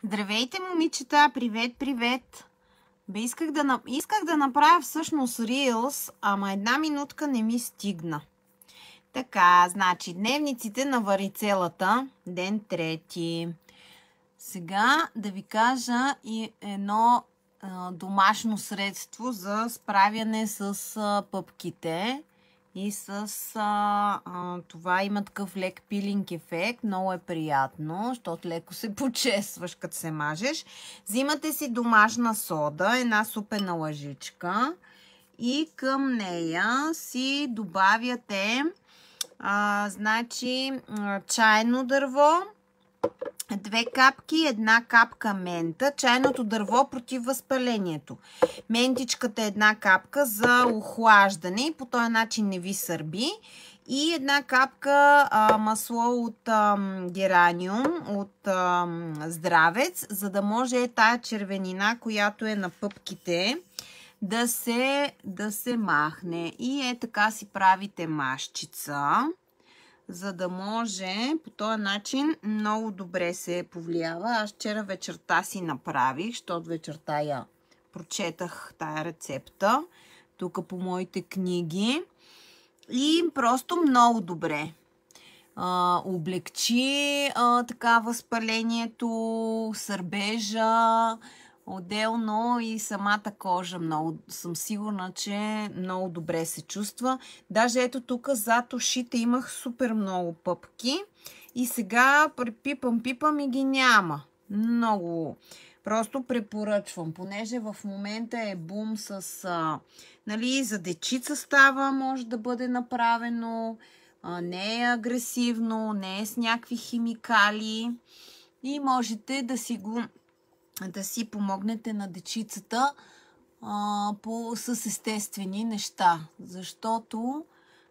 Здравейте, момичета! Привет, привет! Исках да направя всъщност Reels, ама една минутка не ми стигна. Така, значи, дневниците на варицелата, ден 3. Сега да ви кажа и едно домашно средство за справяне с пъпките. И с това има такъв лек пилинг ефект. Много е приятно, защото леко се почесваш, като се мажеш. Взимате си домашна сода, една супена лъжичка и към нея си добавяте значи чайно дърво, 2 капки, 1 капка мента. Чайното дърво против възпалението. Ментичката е 1 капка за охлаждане и по този начин не ви сърби. И 1 капка масло от гераниум, от здравец, за да може тая червенина, която е на пъпките, да се махне. И така си правите машчица, за да може по този начин много добре се повлиява. Аз вчера вечерта си направих, защото вечерта я прочетах тая рецепта тук по моите книги и просто много добре облегчи така възпалението, сърбежа, отделно и самата кожа. Много съм сигурна, че много добре се чувства. Даже ето тук зад ушите имах супер много пъпки и сега пипам и ги няма. Много. Просто препоръчвам, понеже в момента е бум с нали, за дечица става, може да бъде направено, не е агресивно, не е с някакви химикали и можете да си помогнете на дечицата с естествени неща. Защото,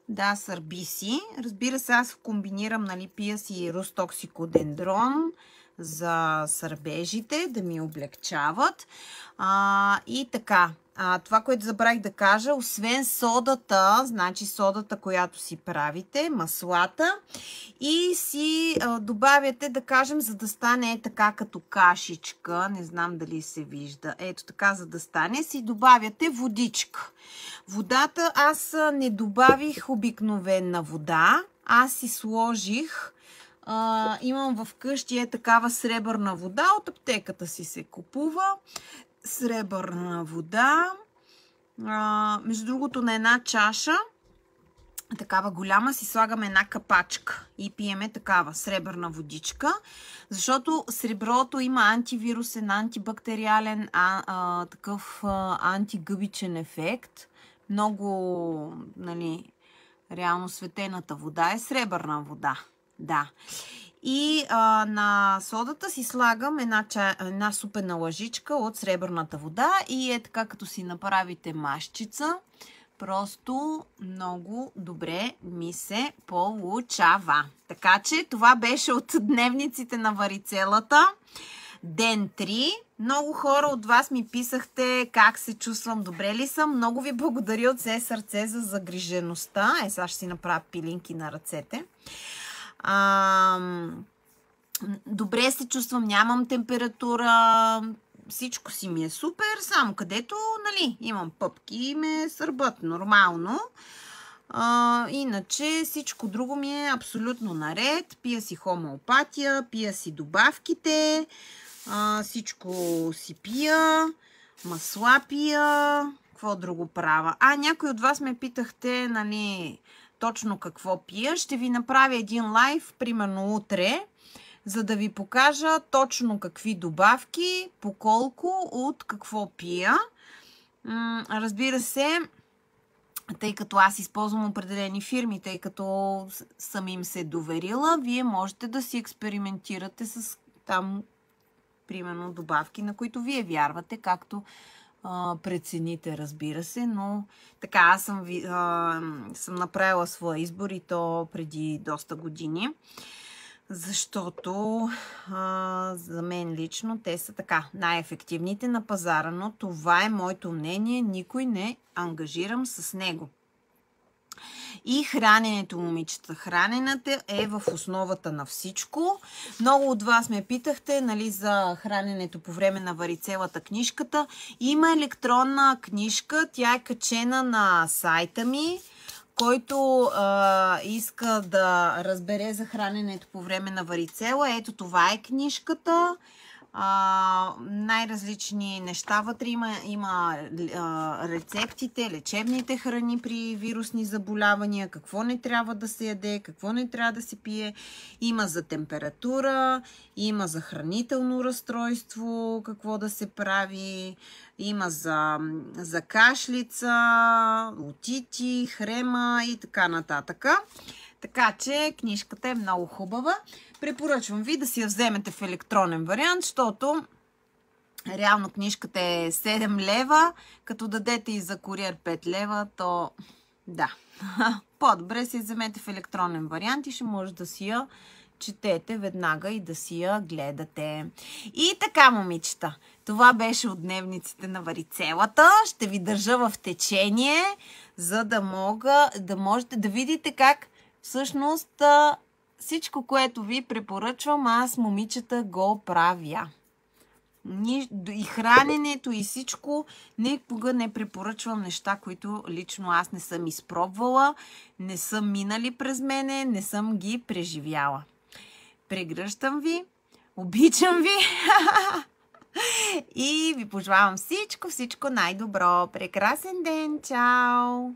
да, сърби си. Разбира се, аз комбинирам, нали, пия си рустоксикодендрон за сърбежите, да ми облегчават. И така. Това, което забравих да кажа, освен содата, значи содата, която си правите, маслата, и си добавяте, да кажем, за да стане така като кашичка, не знам дали се вижда, ето така, за да стане, си добавяте водичка. Водата, аз не добавих обикновена вода, аз си сложих, имам вкъщи такава сребърна вода, от аптеката си се купува, сребърна вода, между другото на една чаша, такава голяма, си слагаме една капачка и пиеме такава сребърна водичка, защото среброто има антивирусен, антибактериален, такъв антигъбичен ефект. Много, нали, реално светената вода е сребърна вода. Да. И на содата си слагам една супена лъжичка от сребърната вода и е така, като си направите машчица, просто много добре ми се получава. Така че това беше от дневниците на варицелата. Ден 3. Много хора от вас ми писахте как се чувствам, добре ли съм. Много ви благодаря от все сърце за загрижеността. Сега ще си направя пилинки на ръцете. Добре се чувствам, нямам температура, всичко си ми е супер, само където, нали, имам пъпки и ме сърбат нормално. Иначе всичко друго ми е абсолютно наред. Пия си хомеопатия, пия си добавките, всичко си пия, масла пия, какво друго правя. Някои от вас ме питахте, нали, точно какво пия. Ще ви направя един лайв, примерно утре, за да ви покажа точно какви добавки, по колко, от какво пия. Разбира се, тъй като аз използвам определени фирми, тъй като съм им се доверила, вие можете да си експериментирате с там, примерно, добавки, на които вие вярвате, както прецените, разбира се, но така, аз съм направила своя избор и то преди доста години, защото за мен лично те са така най-ефективните на пазара, но това е моето мнение, никой не ангажирам с него. И храненето, момичета. Храненето е в основата на всичко. Много от вас ме питахте, нали, за храненето по време на варицелата книжката. Има електронна книжка, тя е качена на сайта ми. Който иска да разбере за храненето по време на варицела, ето това е книжката. Най-различни неща вътре има рецептите, лечебните храни при вирусни заболявания, какво не трябва да се яде, какво не трябва да се пие. Има за температура, има за хранително разстройство, какво да се прави, има за кашлица, отити, хрема и така нататък. Така че книжката е много хубава. Препоръчвам ви да си я вземете в електронен вариант, защото реално книжката е 7 лева. Като дадете и за куриер 5 лева, то да. По-добре си я вземете в електронен вариант и ще може да си я четете веднага и да си я гледате. И така, момичета, това беше от дневниците на варицелата. Ще ви държа в течение, за да можете да видите как всъщност всичко, което ви препоръчвам, аз, момичета, го правя. И храненето, и всичко, никога не препоръчвам неща, които лично аз не съм изпробвала, не съм минали през мене, не съм ги преживяла. Прегръщам ви, обичам ви и ви пожелавам всичко най-добро. Прекрасен ден! Чао!